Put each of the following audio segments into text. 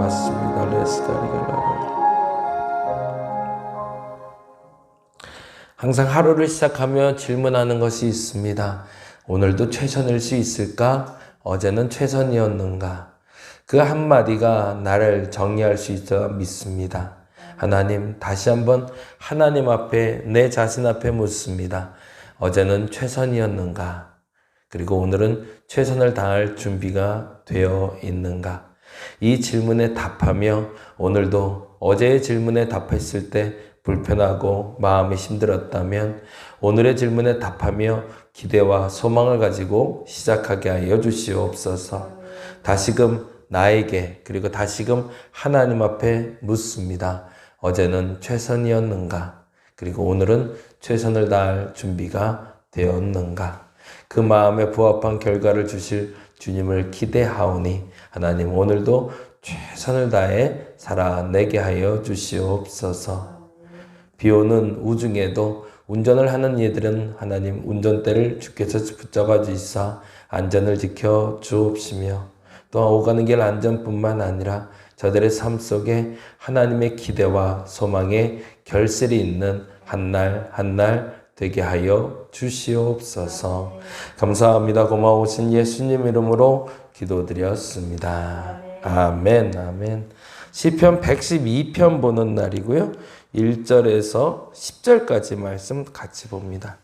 맞습니다. 항상 하루를 시작하며 질문하는 것이 있습니다. 오늘도 최선일 수 있을까? 어제는 최선이었는가? 그 한마디가 나를 정리할 수 있어 믿습니다. 하나님, 다시 한번 하나님 앞에, 내 자신 앞에 묻습니다. 어제는 최선이었는가? 그리고 오늘은 최선을 다할 준비가 되어 있는가? 이 질문에 답하며 오늘도 어제의 질문에 답했을 때 불편하고 마음이 힘들었다면 오늘의 질문에 답하며 기대와 소망을 가지고 시작하게 하여 주시옵소서. 다시금 나에게 그리고 다시금 하나님 앞에 묻습니다. 어제는 최선이었는가? 그리고 오늘은 최선을 다할 준비가 되었는가? 그 마음에 부합한 결과를 주실 주님을 기대하오니 하나님 오늘도 최선을 다해 살아내게 하여 주시옵소서. 비오는 우중에도 운전을 하는 이들은 하나님 운전대를 주께서 붙잡아 주시사 안전을 지켜 주옵시며 또한 오가는 길 안전뿐만 아니라 저들의 삶 속에 하나님의 기대와 소망의 결실이 있는 한 날 한 날 되게 하여 주시옵소서. 감사합니다. 고마우신 예수님 이름으로 기도드렸습니다. 아멘, 아멘. 시편 112편 보는 날이고요. 1절에서 10절까지 말씀 같이 봅니다.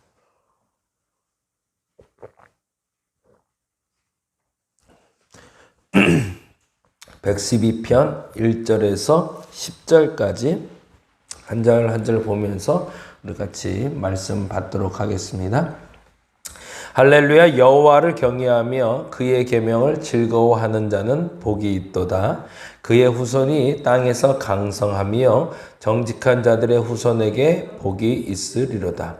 (112편) 1절에서 10절까지 한 절 한 절 보면서 우리 같이 말씀 받도록 하겠습니다. 할렐루야. 여호와를 경외하며 그의 계명을 즐거워하는 자는 복이 있도다. 그의 후손이 땅에서 강성하며 정직한 자들의 후손에게 복이 있으리로다.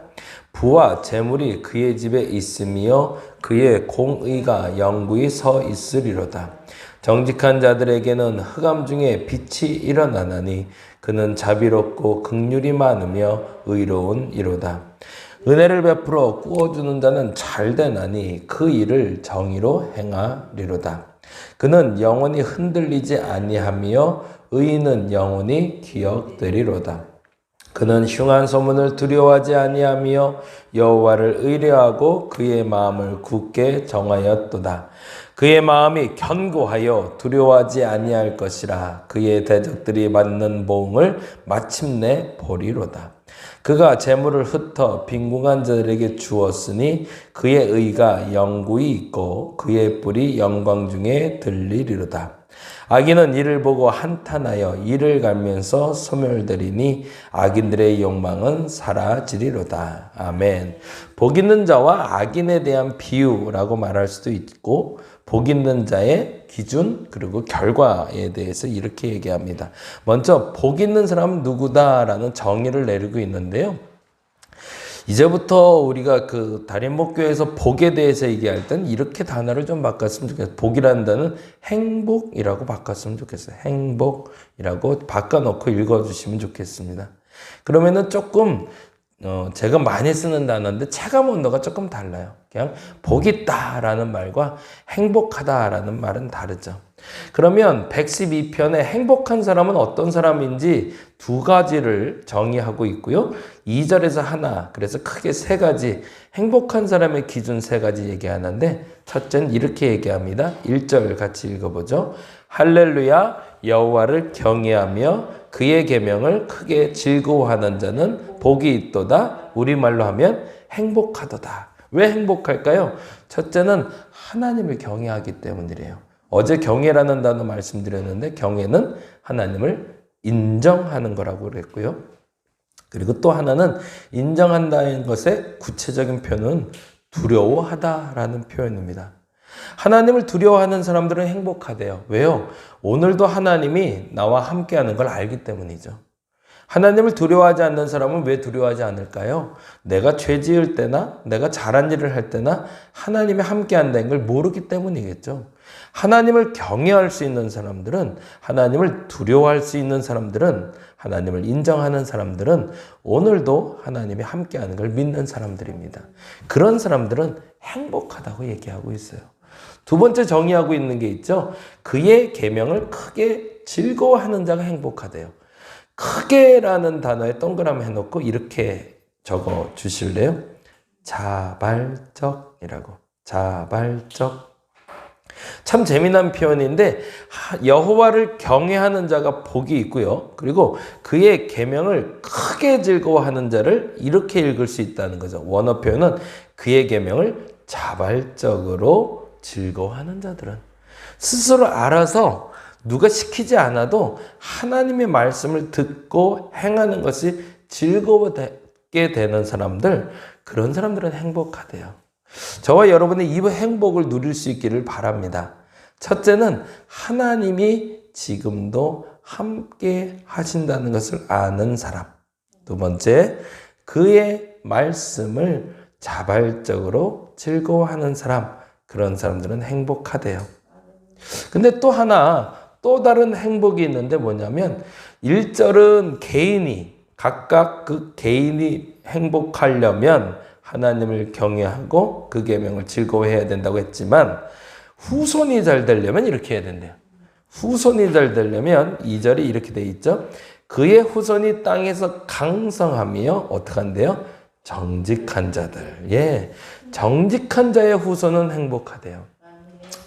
부와 재물이 그의 집에 있으며 그의 공의가 영구히 서 있으리로다. 정직한 자들에게는 흑암 중에 빛이 일어나나니 그는 자비롭고 긍휼이 많으며 의로운 이로다. 은혜를 베풀어 꾸어주는 자는 잘되나니 그 일을 정의로 행하리로다. 그는 영원히 흔들리지 아니하며 의인은 영원히 기억되리로다. 그는 흉한 소문을 두려워하지 아니하며 여호와를 의뢰하고 그의 마음을 굳게 정하였도다. 그의 마음이 견고하여 두려워하지 아니할 것이라. 그의 대적들이 받는 보응을 마침내 보리로다. 그가 재물을 흩어 빈궁한 자들에게 주었으니 그의 의가 영구히 있고 그의 뿔이 영광 중에 들리리로다. 악인은 이를 보고 한탄하여 이를 갈면서 소멸되리니 악인들의 욕망은 사라지리로다. 아멘. 복 있는 자와 악인에 대한 비유라고 말할 수도 있고 복 있는 자의 기준 그리고 결과에 대해서 이렇게 얘기합니다. 먼저 복 있는 사람은 누구다라는 정의를 내리고 있는데요. 이제부터 우리가 그 다림목교에서 복에 대해서 얘기할 땐 이렇게 단어를 좀 바꿨으면 좋겠어요. 복이라는 단어는 행복이라고 바꿨으면 좋겠어요. 행복이라고 바꿔놓고 읽어주시면 좋겠습니다. 그러면은 조금 제가 많이 쓰는 단어인데 체감 온도가 조금 달라요. 그냥 복 있다라는 말과 행복하다라는 말은 다르죠. 그러면 112편에 행복한 사람은 어떤 사람인지 두 가지를 정의하고 있고요. 2절에서 하나, 그래서 크게 세 가지, 행복한 사람의 기준 세 가지 얘기하는데 첫째는 이렇게 얘기합니다. 1절 같이 읽어보죠. 할렐루야, 여호와를 경외하며 그의 계명을 크게 즐거워하는 자는 복이 있도다. 우리말로 하면 행복하도다. 왜 행복할까요? 첫째는 하나님을 경외하기 때문이래요. 어제 경외라는 단어 말씀드렸는데 경외는 하나님을 인정하는 거라고 그랬고요. 그리고 또 하나는 인정한다는 것의 구체적인 표현은 두려워하다라는 표현입니다. 하나님을 두려워하는 사람들은 행복하대요. 왜요? 오늘도 하나님이 나와 함께하는 걸 알기 때문이죠. 하나님을 두려워하지 않는 사람은 왜 두려워하지 않을까요? 내가 죄 지을 때나 내가 잘한 일을 할 때나 하나님이 함께한다는 걸 모르기 때문이겠죠. 하나님을 경외할 수 있는 사람들은, 하나님을 두려워할 수 있는 사람들은, 하나님을 인정하는 사람들은 오늘도 하나님이 함께하는 걸 믿는 사람들입니다. 그런 사람들은 행복하다고 얘기하고 있어요. 두 번째 정의하고 있는 게 있죠. 그의 계명을 크게 즐거워하는 자가 행복하대요. 크게라는 단어에 동그라미 해놓고 이렇게 적어 주실래요? 자발적이라고. 자발적. 참 재미난 표현인데 여호와를 경외하는 자가 복이 있고요. 그리고 그의 계명을 크게 즐거워하는 자를 이렇게 읽을 수 있다는 거죠. 원어 표현은 그의 계명을 자발적으로 즐거워하는 자들은 스스로 알아서 누가 시키지 않아도 하나님의 말씀을 듣고 행하는 것이 즐거워게 되는 사람들, 그런 사람들은 행복하대요. 저와 여러분이 이 행복을 누릴 수 있기를 바랍니다. 첫째는 하나님이 지금도 함께 하신다는 것을 아는 사람. 두 번째, 그의 말씀을 자발적으로 즐거워하는 사람. 그런 사람들은 행복하대요. 근데 또 다른 행복이 있는데 뭐냐면 1절은 각각 그 개인이 행복하려면 하나님을 경외하고 그 계명을 즐거워해야 된다고 했지만 후손이 잘 되려면 이렇게 해야 된대요. 후손이 잘 되려면 2절이 이렇게 돼 있죠. 그의 후손이 땅에서 강성하며 어떻게 한대요? 정직한 자들. 예, 정직한 자의 후손은 행복하대요.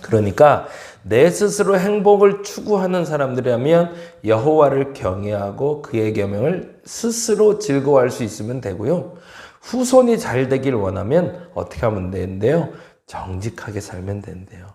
그러니까 내 스스로 행복을 추구하는 사람들이라면 여호와를 경외하고 그의 계명을 스스로 즐거워할 수 있으면 되고요. 후손이 잘 되길 원하면 어떻게 하면 되는데요? 정직하게 살면 된대요.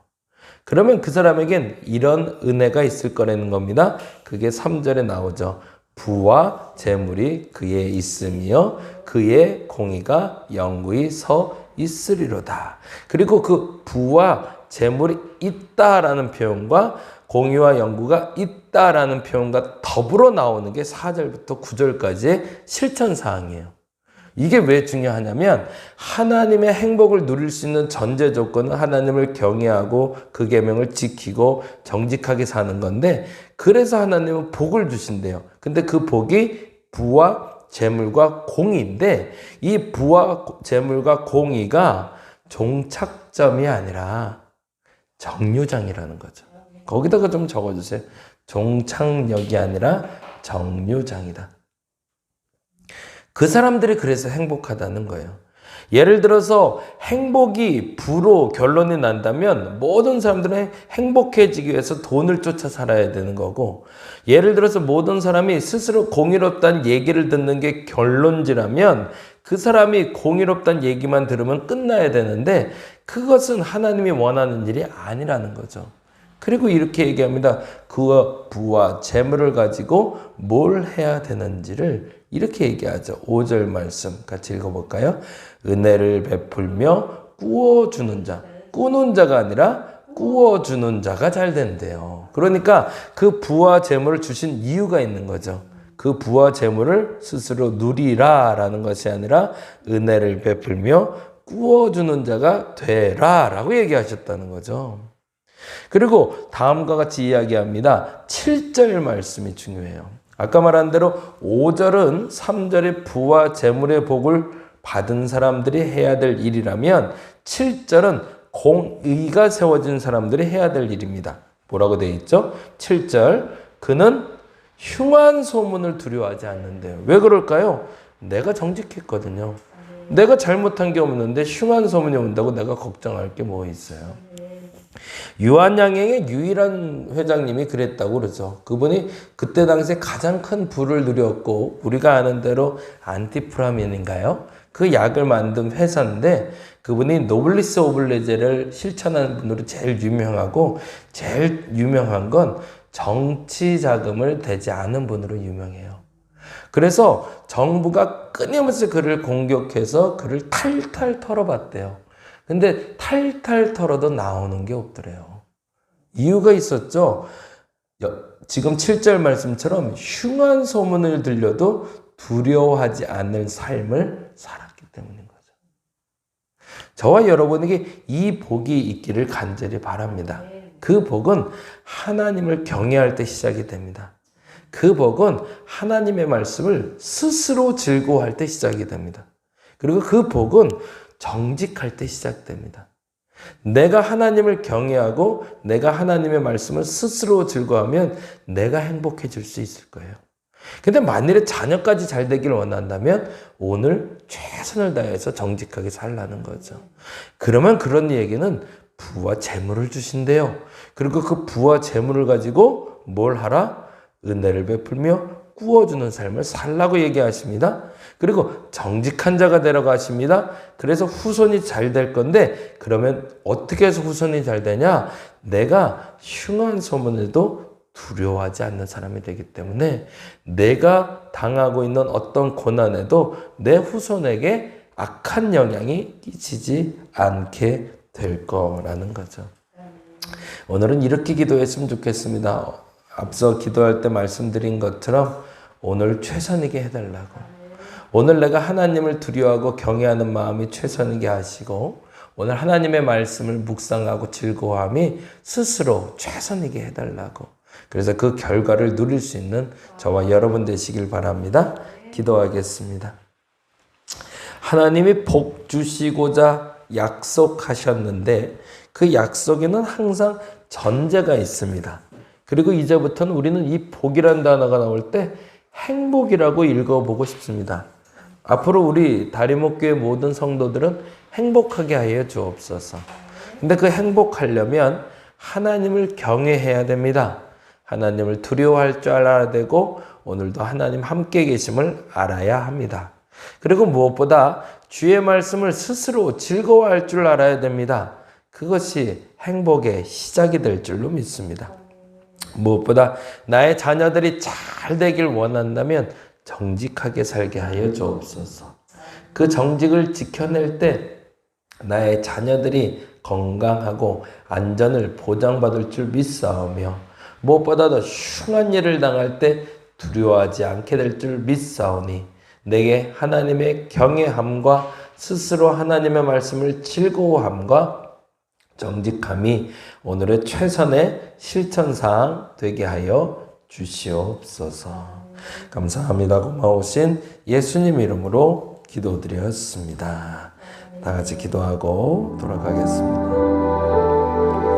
그러면 그 사람에겐 이런 은혜가 있을 거라는 겁니다. 그게 3절에 나오죠. 부와 재물이 그에 있으며 그의 공의가 영구히 서 있으리로다. 그리고 그 부와 재물이 있다라는 표현과 공의와 영구가 있다라는 표현과 더불어 나오는 게 4절부터 9절까지의 실천사항이에요. 이게 왜 중요하냐면 하나님의 행복을 누릴 수 있는 전제 조건은 하나님을 경외하고 그 계명을 지키고 정직하게 사는 건데, 그래서 하나님은 복을 주신대요. 근데 그 복이 부와 재물과 공의인데, 이 부와 재물과 공의가 종착점이 아니라 정류장이라는 거죠. 거기다가 좀 적어주세요. 종착역이 아니라 정류장이다. 그 사람들이 그래서 행복하다는 거예요. 예를 들어서 행복이 부로 결론이 난다면 모든 사람들은 행복해지기 위해서 돈을 쫓아 살아야 되는 거고, 예를 들어서 모든 사람이 스스로 공의롭다는 얘기를 듣는 게 결론지라면 그 사람이 공의롭다는 얘기만 들으면 끝나야 되는데 그것은 하나님이 원하는 일이 아니라는 거죠. 그리고 이렇게 얘기합니다. 그와 부와 재물을 가지고 뭘 해야 되는지를 이렇게 얘기하죠. 5절 말씀 같이 읽어볼까요? 은혜를 베풀며 꾸어주는 자, 꾸는 자가 아니라 꾸어주는 자가 잘 된대요. 그러니까 그 부와 재물을 주신 이유가 있는 거죠. 그 부와 재물을 스스로 누리라 라는 것이 아니라 은혜를 베풀며 꾸어주는 자가 되라 라고 얘기하셨다는 거죠. 그리고 다음과 같이 이야기합니다. 7절 말씀이 중요해요. 아까 말한 대로 5절은 3절의 부와 재물의 복을 받은 사람들이 해야 될 일이라면 7절은 공의가 세워진 사람들이 해야 될 일입니다. 뭐라고 되어 있죠? 7절, 그는 흉한 소문을 두려워하지 않는데요. 왜 그럴까요? 내가 정직했거든요. 내가 잘못한 게 없는데 흉한 소문이 온다고 내가 걱정할 게 뭐 있어요. 유한양행의 유일한 회장님이 그랬다고 그러죠. 그분이 그때 당시에 가장 큰 부를 누렸고, 우리가 아는 대로 안티프라민인가요? 그 약을 만든 회사인데 그분이 노블리스 오블레제를 실천하는 분으로 제일 유명하고, 제일 유명한 건 정치 자금을 대지 않은 분으로 유명해요. 그래서 정부가 끊임없이 그를 공격해서 그를 탈탈 털어봤대요. 근데 탈탈 털어도 나오는 게 없더래요. 이유가 있었죠. 지금 7절 말씀처럼 흉한 소문을 들려도 두려워하지 않을 삶을 살았기 때문인 거죠. 저와 여러분에게 이 복이 있기를 간절히 바랍니다. 그 복은 하나님을 경외할 때 시작이 됩니다. 그 복은 하나님의 말씀을 스스로 즐거워할 때 시작이 됩니다. 그리고 그 복은 정직할 때 시작됩니다. 내가 하나님을 경외하고 내가 하나님의 말씀을 스스로 즐거워하면 내가 행복해질 수 있을 거예요. 근데 만일에 자녀까지 잘 되기를 원한다면 오늘 최선을 다해서 정직하게 살라는 거죠. 그러면 그런 얘기는 부와 재물을 주신대요. 그리고 그 부와 재물을 가지고 뭘 하라? 은혜를 베풀며 꾸어주는 삶을 살라고 얘기하십니다. 그리고 정직한 자가 되라고 하십니다. 그래서 후손이 잘 될 건데 그러면 어떻게 해서 후손이 잘 되냐? 내가 흉한 소문에도 두려워하지 않는 사람이 되기 때문에 내가 당하고 있는 어떤 고난에도 내 후손에게 악한 영향이 끼치지 않게 될 거라는 거죠. 오늘은 이렇게 기도했으면 좋겠습니다. 앞서 기도할 때 말씀드린 것처럼 오늘 최선이게 해달라고. 오늘 내가 하나님을 두려워하고 경외하는 마음이 최선이게 하시고 오늘 하나님의 말씀을 묵상하고 즐거워함이 스스로 최선이게 해달라고. 그래서 그 결과를 누릴 수 있는 저와 여러분 되시길 바랍니다. 기도하겠습니다. 하나님이 복 주시고자 약속하셨는데 그 약속에는 항상 전제가 있습니다. 그리고 이제부터는 우리는 이 복이라는 단어가 나올 때 행복이라고 읽어보고 싶습니다. 앞으로 우리 다리목교회 모든 성도들은 행복하게 하여 주옵소서. 근데 그 행복하려면 하나님을 경외해야 됩니다. 하나님을 두려워할 줄 알아야 되고 오늘도 하나님 함께 계심을 알아야 합니다. 그리고 무엇보다 주의 말씀을 스스로 즐거워할 줄 알아야 됩니다. 그것이 행복의 시작이 될 줄로 믿습니다. 무엇보다 나의 자녀들이 잘 되길 원한다면 정직하게 살게 하여 주옵소서. 그 정직을 지켜낼 때 나의 자녀들이 건강하고 안전을 보장받을 줄 믿사오며 무엇보다도 흉한 일을 당할 때 두려워하지 않게 될 줄 믿사오니 내게 하나님의 경외함과 스스로 하나님의 말씀을 즐거워함과 정직함이 오늘의 최선의 실천사항 되게 하여 주시옵소서. 감사합니다. 고마우신 예수님 이름으로 기도드렸습니다. 다 같이 기도하고 돌아가겠습니다.